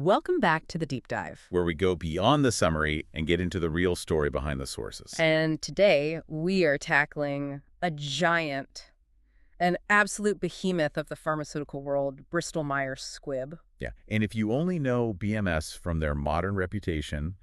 Welcome back to the deep dive. where we go beyond the summary and get into the real story behind the sources. And today we are tackling a giant, an absolute behemoth of the pharmaceutical world, Bristol Myers Squibb. Yeah, and if you only know BMS from their modern reputation,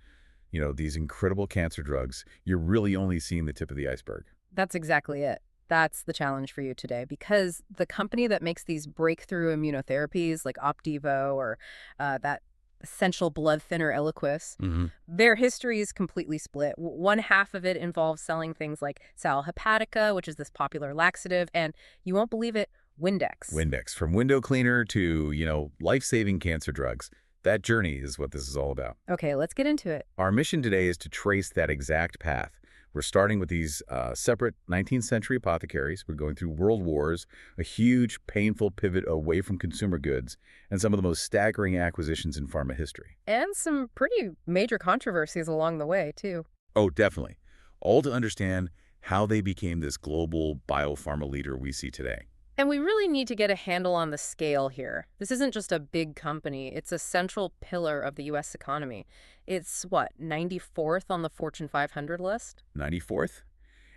these incredible cancer drugs, you're really only seeing the tip of the iceberg. That's exactly it. That's the challenge for you today, because the company that makes these breakthrough immunotherapies like Opdivo or that essential blood thinner Eliquis, their history is completely split. One half of it involves selling things like Sal Hepatica, which is this popular laxative, and you won't believe it, Windex. Windex, from window cleaner to, life-saving cancer drugs. That journey is what this is all about. Okay, let's get into it. Our mission today is to trace that exact path. We're starting with these separate 19th century apothecaries. We're going through world wars, a huge, painful pivot away from consumer goods, and some of the most staggering acquisitions in pharma history. And some pretty major controversies along the way, too. Oh, definitely. All to understand how they became this global biopharma leader we see today. And we really need to get a handle on the scale here. This isn't just a big company. It's a central pillar of the U.S. economy. It's, 94th on the Fortune 500 list? 94th?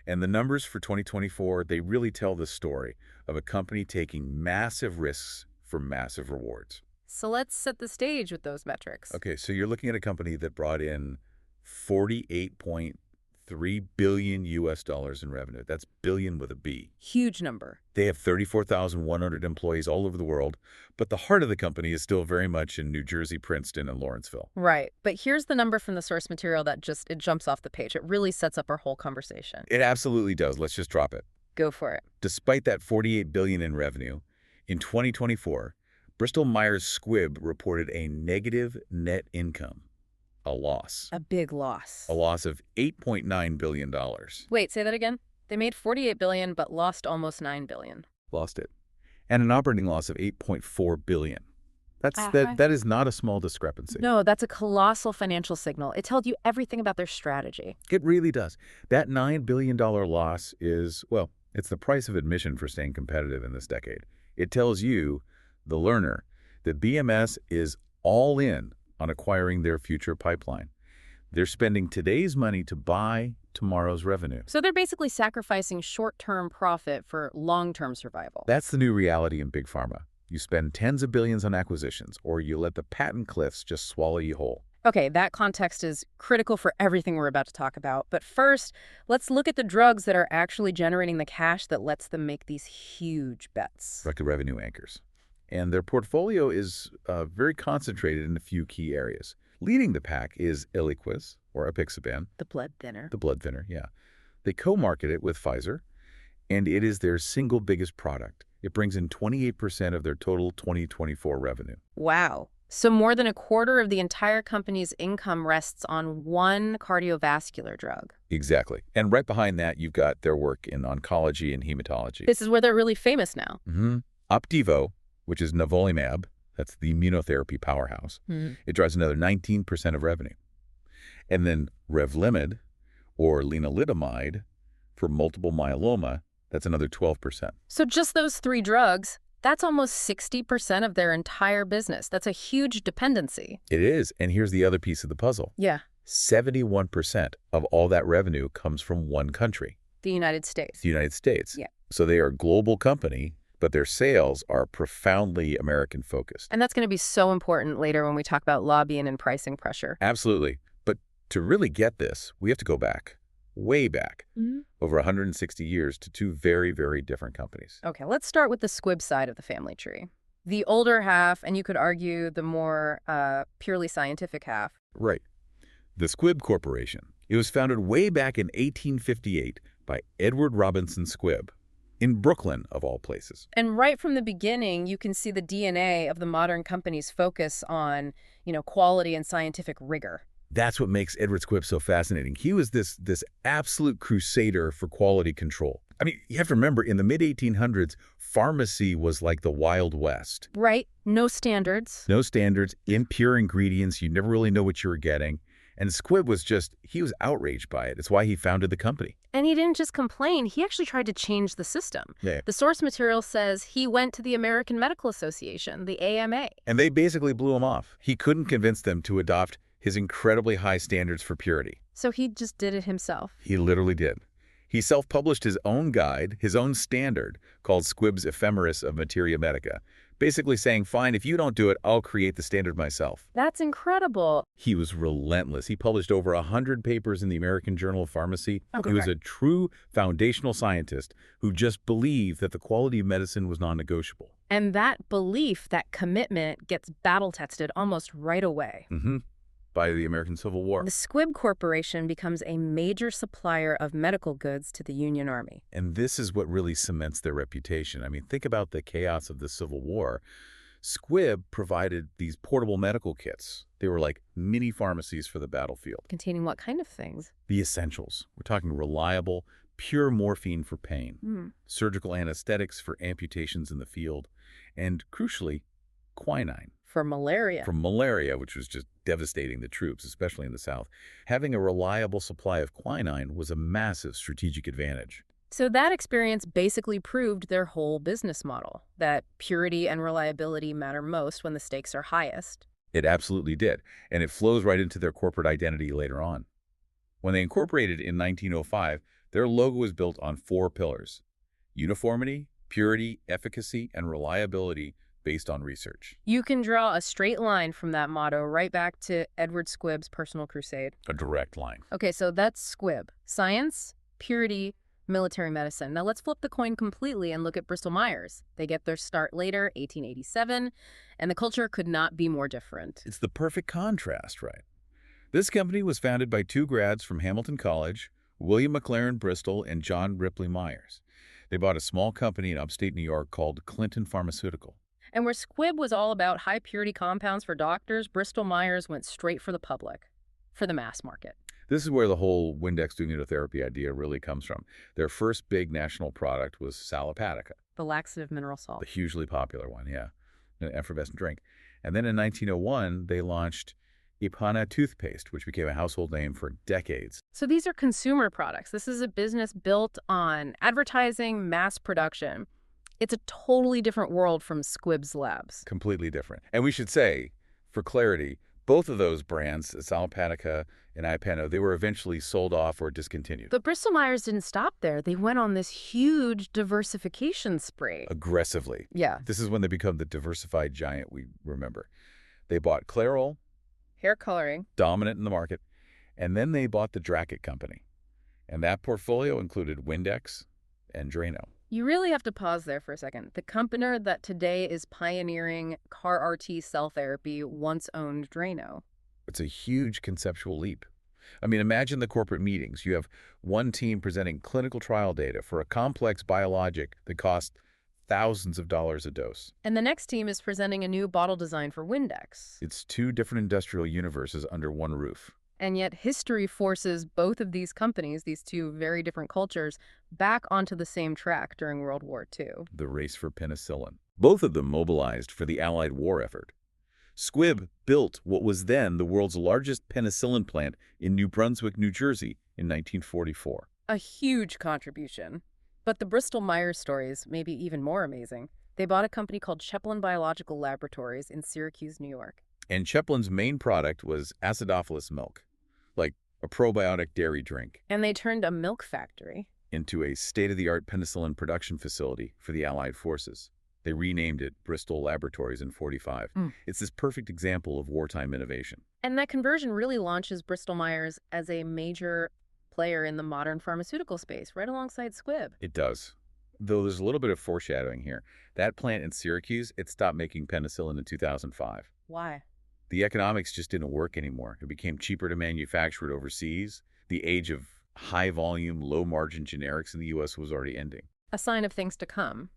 And the numbers for 2024, they really tell the story of a company taking massive risks for massive rewards. So let's set the stage with those metrics. Okay, so you're looking at a company that brought in $48.3 billion in revenue. That's billion with a B. Huge number. They have 34,100 employees all over the world, but the heart of the company is still very much in New Jersey, Princeton, and Lawrenceville. Right. But here's the number from the source material that it jumps off the page. It really sets up our whole conversation. It absolutely does. Let's just drop it. Go for it. Despite that $48 billion in revenue, in 2024, Bristol Myers Squibb reported a negative net income. A loss. A big loss. A loss of $8.9 billion. Wait, say that again? They made $48 billion but lost almost $9 billion. Lost it. And an operating loss of $8.4 billion. That is not a small discrepancy. No, that's a colossal financial signal. It tells you everything about their strategy. It really does. That $9 billion loss is, it's the price of admission for staying competitive in this decade. It tells you, the learner, that BMS is all in on acquiring their future pipeline. They're spending today's money to buy tomorrow's revenue. So they're basically sacrificing short-term profit for long-term survival. That's the new reality in big pharma. You spend tens of billions on acquisitions, or you let the patent cliffs just swallow you whole. Okay, that context is critical for everything we're about to talk about. But first, let's look at the drugs that are actually generating the cash that lets them make these huge bets. Like the revenue anchors. And their portfolio is very concentrated in a few key areas. Leading the pack is Eliquis, or apixaban. The blood thinner. The blood thinner, yeah. They co-market it with Pfizer, and it is their single biggest product. It brings in 28% of their total 2024 revenue. Wow. So more than a quarter of the entire company's income rests on one cardiovascular drug. Exactly. And right behind that, you've got their work in oncology and hematology. This is where they're really famous now. Opdivo, which is nivolumab, that's the immunotherapy powerhouse. It drives another 19% of revenue. And then Revlimid, or lenalidomide, for multiple myeloma, that's another 12%. So just those three drugs, that's almost 60% of their entire business. That's a huge dependency. It is. And here's the other piece of the puzzle. Yeah. 71% of all that revenue comes from one country. The United States. The United States. Yeah. So they are a global company, but their sales are profoundly American-focused. And that's going to be so important later when we talk about lobbying and pricing pressure. Absolutely. But to really get this, we have to go back, way back, over 160 years to two very, very different companies. Okay, let's start with the Squibb side of the family tree. The older half, and you could argue the more purely scientific half. Right. The Squibb Corporation. It was founded way back in 1858 by Edward Robinson Squibb, in Brooklyn, of all places. And right from the beginning, you can see the DNA of the modern company's focus on, quality and scientific rigor. That's what makes Edward Squibb so fascinating. He was this absolute crusader for quality control. I mean, you have to remember, in the mid-1800s, pharmacy was like the Wild West. Right. No standards. No standards, impure ingredients. You never really know what you were getting. And Squibb he was outraged by it. It's why he founded the company. And he didn't just complain, he actually tried to change the system. Yeah. The source material says he went to the American Medical Association, the AMA. And they basically blew him off. He couldn't convince them to adopt his incredibly high standards for purity. So he just did it himself. He literally did. He self-published his own guide, his own standard, called Squibb's Ephemeris of Materia Medica, basically saying, fine, if you don't do it, I'll create the standard myself. That's incredible. He was relentless. He published over 100 papers in the American Journal of Pharmacy. Okay. He was a true foundational scientist who just believed that the quality of medicine was non-negotiable. And that belief, that commitment, gets battle-tested almost right away. By the American Civil War. The Squibb Corporation becomes a major supplier of medical goods to the Union Army. And this is what really cements their reputation. I mean, think about the chaos of the Civil War. Squibb provided these portable medical kits. They were like mini pharmacies for the battlefield. Containing what kind of things? The essentials. We're talking reliable, pure morphine for pain, surgical anesthetics for amputations in the field, and crucially, quinine. For malaria. From malaria, which was just devastating the troops, especially in the South. Having a reliable supply of quinine was a massive strategic advantage. So that experience basically proved their whole business model, that purity and reliability matter most when the stakes are highest. It absolutely did, and it flows right into their corporate identity later on. When they incorporated in 1905, their logo was built on 4 pillars: uniformity, purity, efficacy, and reliability based on research. You can draw a straight line from that motto right back to Edward Squibb's personal crusade. A direct line. Okay, so that's Squibb. Science, purity, military medicine. Now let's flip the coin completely and look at Bristol Myers. They get their start later, 1887, and the culture could not be more different. It's the perfect contrast, right? This company was founded by 2 grads from Hamilton College, William McLaren Bristol and John Ripley Myers. They bought a small company in upstate New York called Clinton Pharmaceutical. And where Squibb was all about high-purity compounds for doctors, Bristol Myers went straight for the public, for the mass market. This is where the whole Windex immunotherapy idea really comes from. Their first big national product was Sal Hepatica. The laxative mineral salt. The hugely popular one, yeah. An effervescent drink. And then in 1901, they launched Ipana toothpaste, which became a household name for decades. So these are consumer products. This is a business built on advertising, mass production. It's a totally different world from Squibb's labs. Completely different. And we should say, for clarity, both of those brands, Sal Hepatica and Ipana, they were eventually sold off or discontinued. But Bristol Myers didn't stop there. They went on this huge diversification spree. Aggressively. Yeah. This is when they become the diversified giant we remember. They bought Clairol, Hair coloring. dominant in the market, and then they bought the Dracket Company. And that portfolio included Windex and Drano. You really have to pause there for a second. The company that today is pioneering CAR-RT cell therapy once owned Drano. It's a huge conceptual leap. I mean, imagine the corporate meetings. You have one team presenting clinical trial data for a complex biologic that costs thousands of dollars a dose. And the next team is presenting a new bottle design for Windex. It's 2 different industrial universes under one roof. And yet history forces both of these companies, these 2 very different cultures, back onto the same track during World War II. The race for penicillin. Both of them mobilized for the Allied war effort. Squibb built what was then the world's largest penicillin plant in New Brunswick, New Jersey in 1944. A huge contribution. But the Bristol Myers story is maybe even more amazing. They bought a company called Cheplin Biological Laboratories in Syracuse, New York. And Cheplin's main product was acidophilus milk, like a probiotic dairy drink, And they turned a milk factory into a state-of-the-art penicillin production facility for the Allied forces. They renamed it Bristol Laboratories in '45. It's this perfect example of wartime innovation. And that conversion really launches Bristol Myers as a major player in the modern pharmaceutical space, right alongside Squibb. It does. Though there's a little bit of foreshadowing here. That plant in Syracuse, it stopped making penicillin in 2005. Why? The economics just didn't work anymore. It became cheaper to manufacture it overseas. The age of high-volume, low-margin generics in the U.S. was already ending. A sign of things to come.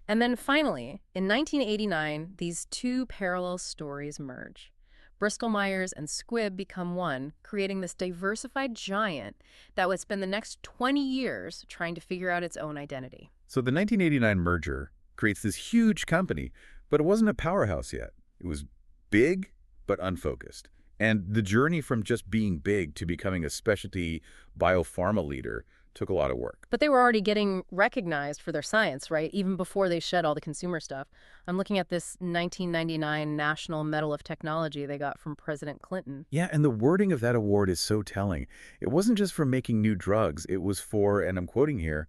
And then finally, in 1989, these 2 parallel stories merge. Bristol Myers and Squibb become one, creating this diversified giant that would spend the next 20 years trying to figure out its own identity. So the 1989 merger creates this huge company, but it wasn't a powerhouse yet. It was big, but unfocused. And the journey from just being big to becoming a specialty biopharma leader took a lot of work. But they were already getting recognized for their science, right? Even before they shed all the consumer stuff. I'm looking at this 1999 National Medal of Technology they got from President Clinton. Yeah, and the wording of that award is so telling. It wasn't just for making new drugs. It was for, and I'm quoting here,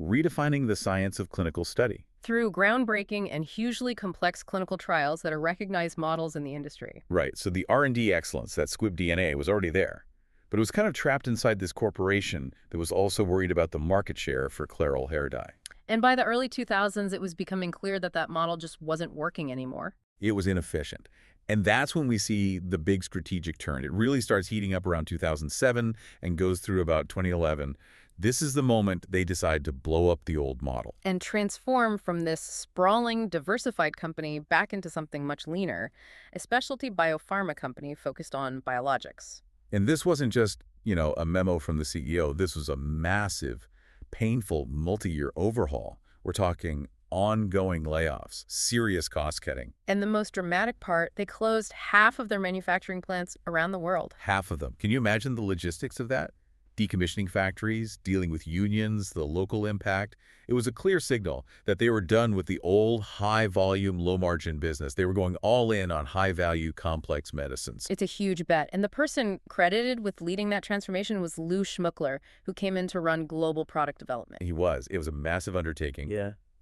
redefining the science of clinical study. Through groundbreaking and hugely complex clinical trials that are recognized models in the industry. Right, so the R&D excellence, that Squibb DNA, was already there. But it was kind of trapped inside this corporation that was also worried about the market share for Clairol hair dye. And by the early 2000s, it was becoming clear that that model just wasn't working anymore. It was inefficient. And that's when we see the big strategic turn. It really starts heating up around 2007 and goes through about 2011. This is the moment they decide to blow up the old model. And transform from this sprawling, diversified company back into something much leaner, a specialty biopharma company focused on biologics. And this wasn't just, a memo from the CEO. This was a massive, painful, multi-year overhaul. We're talking ongoing layoffs, serious cost cutting. And the most dramatic part, they closed half of their manufacturing plants around the world. Half of them. Can you imagine the logistics of that? Decommissioning factories, dealing with unions, the local impact. It was a clear signal that they were done with the old high-volume, low-margin business. They were going all in on high-value, complex medicines. It's a huge bet. And the person credited with leading that transformation was Lou Schmuckler, who came in to run global product development. He was. It was a massive undertaking,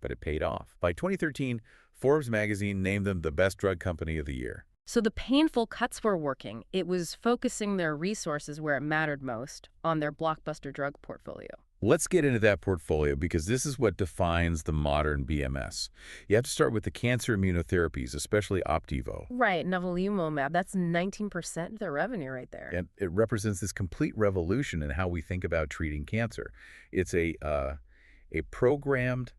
but it paid off. By 2013, Forbes magazine named them the best drug company of the year. So the painful cuts were working. It was focusing their resources where it mattered most, on their blockbuster drug portfolio. Let's get into that portfolio because this is what defines the modern BMS. You have to start with the cancer immunotherapies, especially Opdivo. Right, nivolumab, that's 19% of their revenue right there. And it represents this complete revolution in how we think about treating cancer. It's a programmed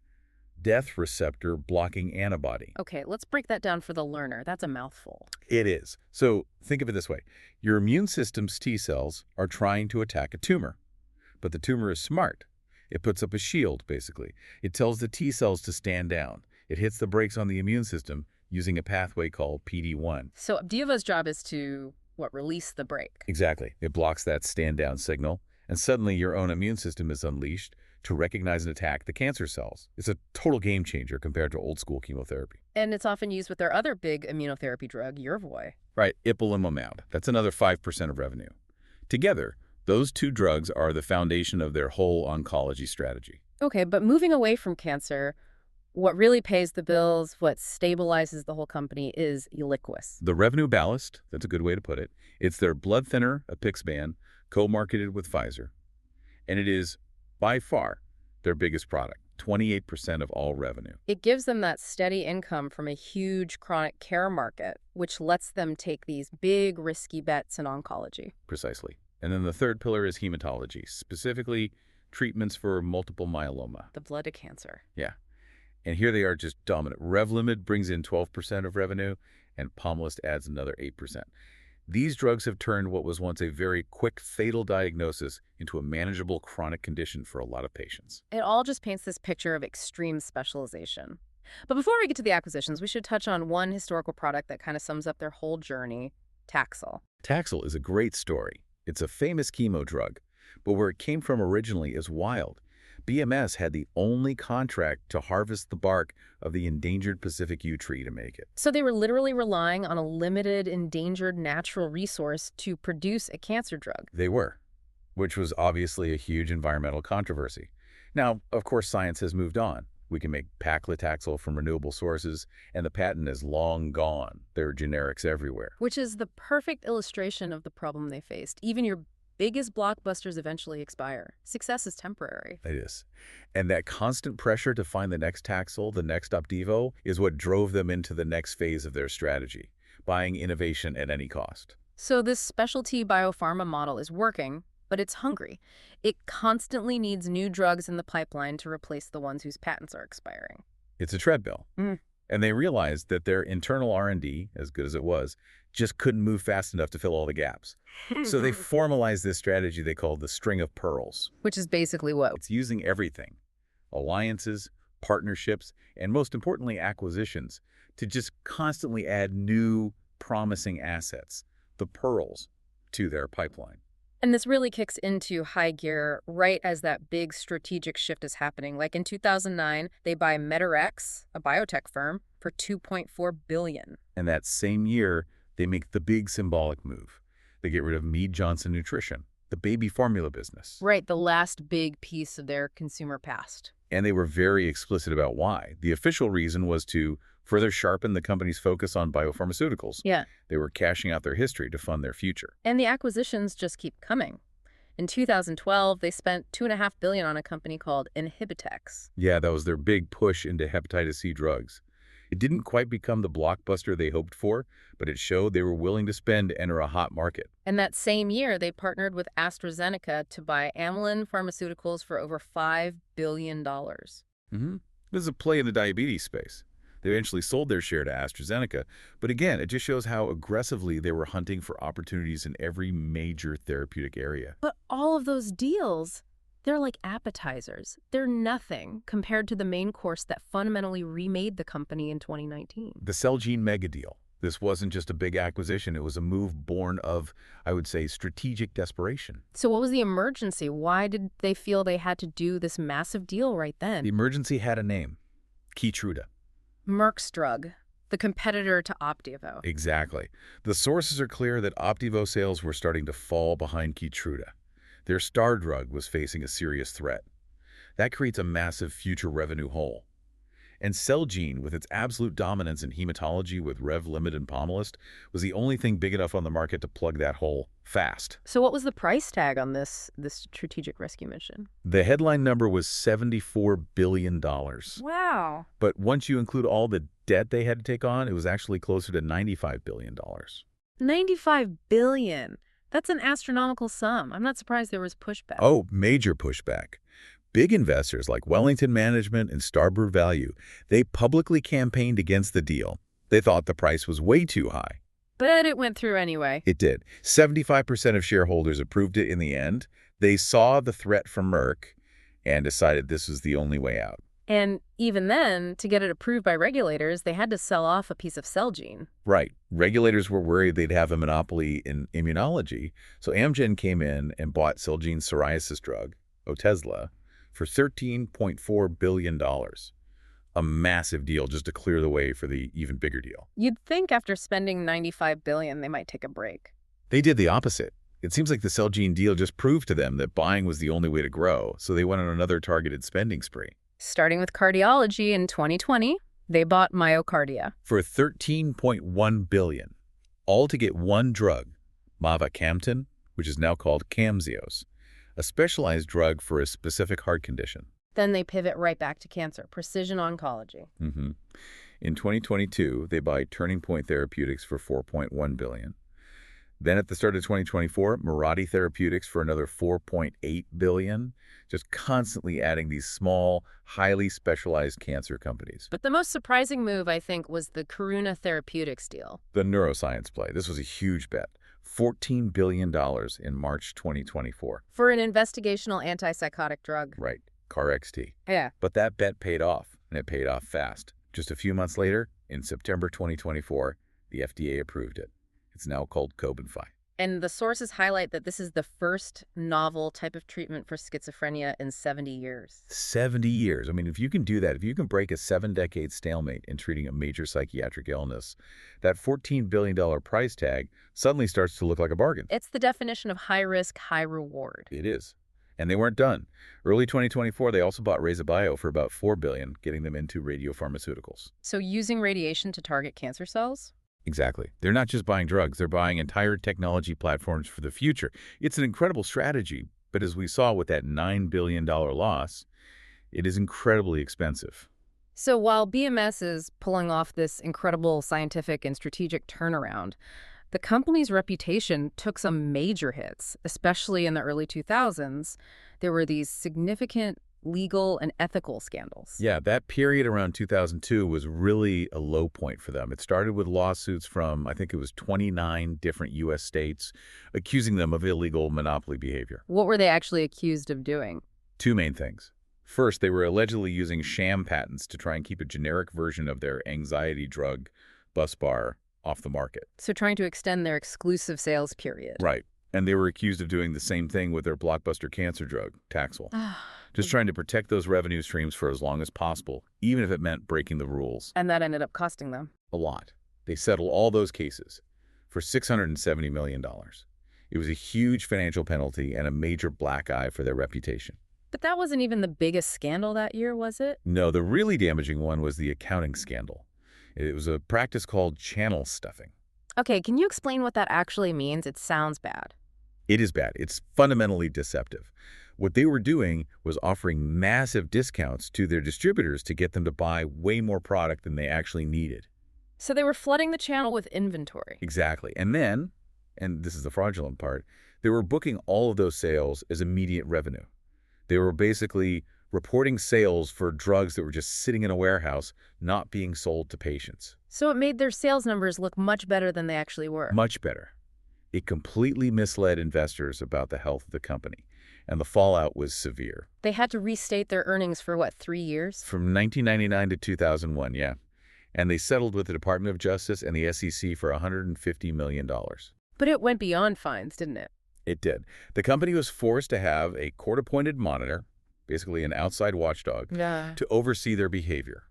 death receptor blocking antibody. Okay, let's break that down for the learner. That's a mouthful. It is. So think of it this way. Your immune system's T cells are trying to attack a tumor, but the tumor is smart. It puts up a shield, basically. It tells the T cells to stand down. It hits the brakes on the immune system using a pathway called PD-1. So Opdivo's job is to, release the brake? Exactly. It blocks that stand-down signal, and suddenly your own immune system is unleashed to recognize and attack the cancer cells. It's a total game changer compared to old-school chemotherapy. And it's often used with their other big immunotherapy drug, Yervoy. Right, ipilimumab. That's another 5% of revenue. Together, those two drugs are the foundation of their whole oncology strategy. Okay, but moving away from cancer, what really pays the bills, what stabilizes the whole company is Eliquis. The revenue ballast, that's a good way to put it. It's their blood thinner, Apixaban, co-marketed with Pfizer. And it is, by far, their biggest product, 28% of all revenue. It gives them that steady income from a huge chronic care market, which lets them take these big, risky bets in oncology. Precisely. And then the third pillar is hematology, specifically treatments for multiple myeloma. The blood of cancer. Yeah. And here they are just dominant. Revlimid brings in 12% of revenue, and Pomalyst adds another 8%. These drugs have turned what was once a very quick, fatal diagnosis into a manageable chronic condition for a lot of patients. It all just paints this picture of extreme specialization. But before we get to the acquisitions, we should touch on one historical product that kind of sums up their whole journey, Taxol. Taxol is a great story. It's a famous chemo drug, but where it came from originally is wild. BMS had the only contract to harvest the bark of the endangered Pacific yew tree to make it. So they were literally relying on a limited, endangered natural resource to produce a cancer drug. They were, which was obviously a huge environmental controversy. Now, of course, science has moved on. We can make paclitaxel from renewable sources, and the patent is long gone. There are generics everywhere. Which is the perfect illustration of the problem they faced. Even your biggest blockbusters eventually expire. Success is temporary. It is. And that constant pressure to find the next Taxol, the next Opdivo, is what drove them into the next phase of their strategy, buying innovation at any cost. So this specialty biopharma model is working, but it's hungry. It constantly needs new drugs in the pipeline to replace the ones whose patents are expiring. It's a treadmill. And they realized that their internal R&D, as good as it was, just couldn't move fast enough to fill all the gaps. So they formalized this strategy they called the string of pearls. Which is basically what? It's using everything, alliances, partnerships, and most importantly, acquisitions, to just constantly add new, promising assets, the pearls, to their pipeline. And this really kicks into high gear right as that big strategic shift is happening. Like in 2009, they buy Medarex, a biotech firm, for $2.4 billion. And that same year, they make the big symbolic move. They get rid of Mead Johnson Nutrition, the baby formula business. Right, the last big piece of their consumer past. And they were very explicit about why. The official reason was to further sharpen the company's focus on biopharmaceuticals. Yeah. They were cashing out their history to fund their future. And the acquisitions just keep coming. In 2012, they spent $2.5 billion on a company called Inhibitex. Yeah, that was their big push into hepatitis C drugs. It didn't quite become the blockbuster they hoped for, but it showed they were willing to spend to enter a hot market. And that same year, they partnered with AstraZeneca to buy Amylin Pharmaceuticals for over $5 billion. This is a play in the diabetes space. They eventually sold their share to AstraZeneca, but again, it just shows how aggressively they were hunting for opportunities in every major therapeutic area. But all of those deals, they're like appetizers. They're nothing compared to the main course that fundamentally remade the company in 2019. The Celgene mega deal. This wasn't just a big acquisition. It was a move born of, I would say, strategic desperation. So what was the emergency? Why did they feel they had to do this massive deal right then? The emergency had a name, Keytruda. Merck's drug, the competitor to Opdivo. Exactly. The sources are clear that Opdivo sales were starting to fall behind Keytruda. Their star drug was facing a serious threat. That creates a massive future revenue hole. And Celgene, with its absolute dominance in hematology with Revlimid and Pomalyst, was the only thing big enough on the market to plug that hole fast. So what was the price tag on this strategic rescue mission? The headline number was $74 billion. Wow. But once you include all the debt they had to take on, it was actually closer to $95 billion. $95 billion. That's an astronomical sum. I'm not surprised there was pushback. Oh, major pushback. Big investors like Wellington Management and Starboard Value, they publicly campaigned against the deal. They thought the price was way too high. But it went through anyway. It did. 75% of shareholders approved it in the end. They saw the threat from Merck and decided this was the only way out. And even then, to get it approved by regulators, they had to sell off a piece of Celgene. Right. Regulators were worried they'd have a monopoly in immunology, so Amgen came in and bought Celgene's psoriasis drug, Otezla, for $13.4 billion. A massive deal just to clear the way for the even bigger deal. You'd think after spending $95 billion, they might take a break. They did the opposite. It seems like the Celgene deal just proved to them that buying was the only way to grow, so they went on another targeted spending spree. Starting with cardiology in 2020, they bought MyoKardia. For $13.1 billion, all to get one drug, mavacamten, which is now called Camzyos, a specialized drug for a specific heart condition. Then they pivot right back to cancer, precision oncology. In 2022, they buy Turning Point Therapeutics for $4.1 billion. Then at the start of 2024, Mirati Therapeutics for another $4.8 billion, just constantly adding these small, highly specialized cancer companies. But the most surprising move, I think, was the Karuna Therapeutics deal. The neuroscience play. This was a huge bet. $14 billion in March 2024. For an investigational antipsychotic drug. Right, KarXT. Yeah. But that bet paid off, and it paid off fast. Just a few months later, in September 2024, the FDA approved it. It's now called Cobenfy. And the sources highlight that this is the first novel type of treatment for schizophrenia in 70 years. 70 years. I mean, if you can do that, if you can break a 7-decade stalemate in treating a major psychiatric illness, that $14 billion price tag suddenly starts to look like a bargain. It's the definition of high risk, high reward. It is. And they weren't done. Early 2024, they also bought Reza Bio for about $4 billion, getting them into radiopharmaceuticals. So using radiation to target cancer cells? Exactly. They're not just buying drugs, they're buying entire technology platforms for the future. It's an incredible strategy, but as we saw with that $9 billion loss, it is incredibly expensive. So while BMS is pulling off this incredible scientific and strategic turnaround, the company's reputation took some major hits, especially in the early 2000s. There were these significant legal and ethical scandals. Yeah, that period around 2002 was really a low point for them. It started with lawsuits from, I think it was 29 different U.S. states, accusing them of illegal monopoly behavior. What were they actually accused of doing? Two main things. First, they were allegedly using sham patents to try and keep a generic version of their anxiety drug, Buspar, off the market. So trying to extend their exclusive sales period. Right. And they were accused of doing the same thing with their blockbuster cancer drug, Taxol. Just trying to protect those revenue streams for as long as possible, even if it meant breaking the rules. And that ended up costing them a lot. They settled all those cases for $670 million. It was a huge financial penalty and a major black eye for their reputation. But that wasn't even the biggest scandal that year, was it? No, the really damaging one was the accounting scandal. It was a practice called channel stuffing. Okay, can you explain what that actually means? It sounds bad. It is bad. It's fundamentally deceptive. What they were doing was offering massive discounts to their distributors to get them to buy way more product than they actually needed. So they were flooding the channel with inventory. Exactly. And then, and this is the fraudulent part, they were booking all of those sales as immediate revenue. They were basically reporting sales for drugs that were just sitting in a warehouse, not being sold to patients. So it made their sales numbers look much better than they actually were. Much better. It completely misled investors about the health of the company, and the fallout was severe. They had to restate their earnings for, what, 3 years? From 1999 to 2001, yeah. And they settled with the Department of Justice and the SEC for $150 million. But it went beyond fines, didn't it? It did. The company was forced to have a court-appointed monitor, basically an outside watchdog, to oversee their behavior.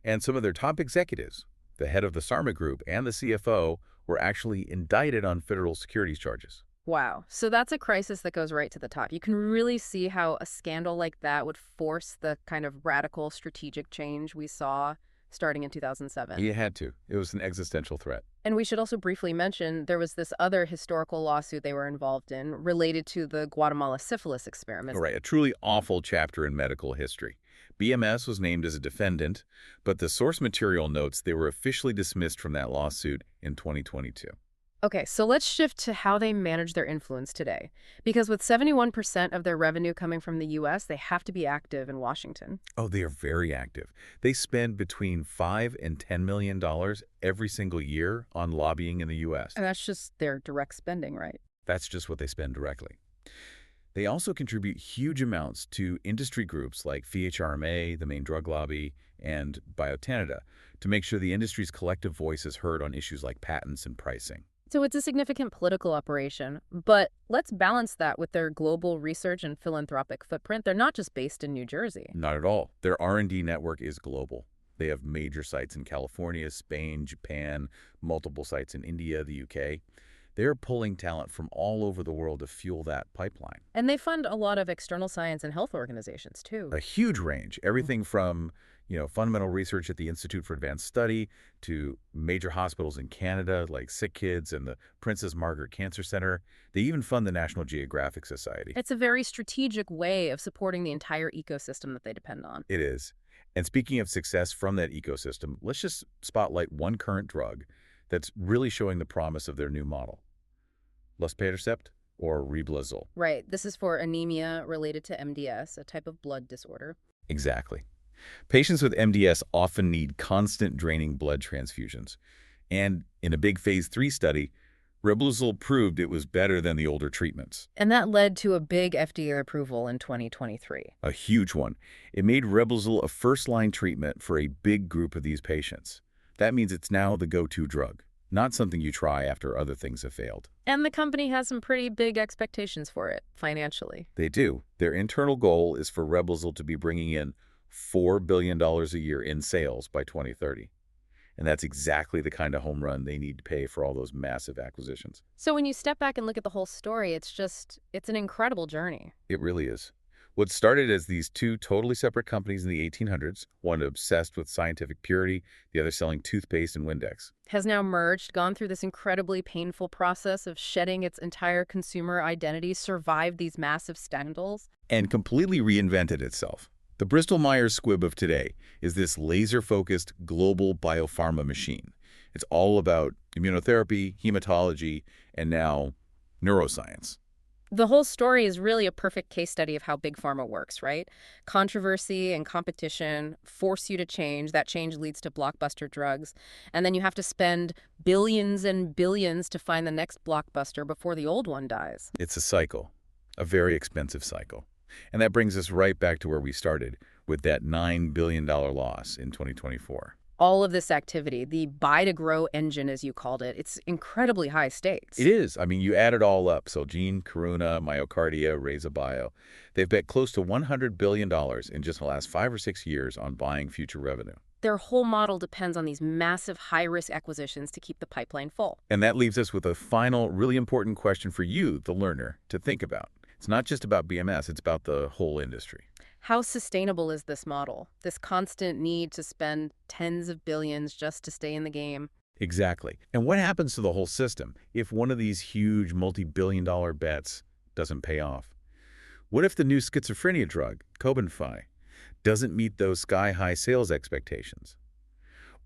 And some of their top executives, the head of the Pharma group and the CFO, were actually indicted on federal securities charges. Wow. So that's a crisis that goes right to the top. You can really see how a scandal like that would force the kind of radical strategic change we saw starting in 2007. It had to. It was an existential threat. And we should also briefly mention there was this other historical lawsuit they were involved in related to the Guatemala syphilis experiment. Right, a truly awful chapter in medical history. BMS was named as a defendant, but the source material notes they were officially dismissed from that lawsuit in 2022. Okay, so let's shift to how they manage their influence today. Because with 71% of their revenue coming from the U.S., they have to be active in Washington. Oh, they are very active. They spend between $5 and $10 million every single year on lobbying in the U.S. And that's just their direct spending, right? That's just what they spend directly. They also contribute huge amounts to industry groups like FHRMA, the main drug lobby, and Biotanida to make sure the industry's collective voice is heard on issues like patents and pricing. So it's a significant political operation, but let's balance that with their global research and philanthropic footprint. They're not just based in New Jersey. Not at all. Their R&D network is global. They have major sites in California, Spain, Japan, multiple sites in India, the UK. They're pulling talent from all over the world to fuel that pipeline. And they fund a lot of external science and health organizations, too. A huge range. Everything from fundamental research at the Institute for Advanced Study to major hospitals in Canada like Sick Kids and the Princess Margaret Cancer Center. They even fund the National Geographic Society. It's a very strategic way of supporting the entire ecosystem that they depend on. It is. And speaking of success from that ecosystem, let's just spotlight one current drug that's really showing the promise of their new model. Luspatercept, or Reblozyl. Right. This is for anemia related to MDS, a type of blood disorder. Exactly. Patients with MDS often need constant draining blood transfusions. And in a big phase 3 study, Reblozyl proved it was better than the older treatments. And that led to a big FDA approval in 2023. A huge one. It made Reblozyl a first-line treatment for a big group of these patients. That means it's now the go-to drug, not something you try after other things have failed. And the company has some pretty big expectations for it, financially. They do. Their internal goal is for Reblozyl to be bringing in $4 billion a year in sales by 2030. And that's exactly the kind of home run they need to pay for all those massive acquisitions. So when you step back and look at the whole story, it's an incredible journey. It really is. What started as these two totally separate companies in the 1800s, one obsessed with scientific purity, the other selling toothpaste and Windex, has now merged, gone through this incredibly painful process of shedding its entire consumer identity, survived these massive scandals, and completely reinvented itself. The Bristol Myers Squibb of today is this laser-focused global biopharma machine. It's all about immunotherapy, hematology, and now neuroscience. The whole story is really a perfect case study of how big pharma works, right? Controversy and competition force you to change. That change leads to blockbuster drugs. And then you have to spend billions and billions to find the next blockbuster before the old one dies. It's a cycle, a very expensive cycle. And that brings us right back to where we started with that $9 billion loss in 2024. all of this activity, the buy-to-grow engine, as you called it, it's incredibly high It stakes. is. I mean, you add it all up. Celgene, Karuna, Myocardia, Reza Bio. They've bet close to $100 billion in just the last 5 or 6 years on buying future revenue. Their whole model depends on these massive high-risk acquisitions to keep the pipeline full. And that leaves us with a final, really important question for you, the learner, to think about. It's not just about BMS, it's about the whole industry. How sustainable is this model? This constant need to spend tens of billions just to stay in the game? Exactly. And what happens to the whole system if one of these huge multi-billion-dollar bets doesn't pay off? What if the new schizophrenia drug, Cobenfy, doesn't meet those sky-high sales expectations?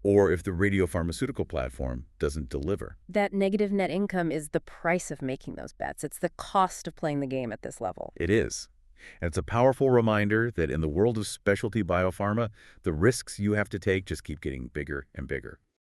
Or if the radiopharmaceutical platform doesn't deliver? That negative net income is the price of making those bets. It's the cost of playing the game at this level. It is. And it's a powerful reminder that in the world of specialty biopharma, the risks you have to take just keep getting bigger and bigger.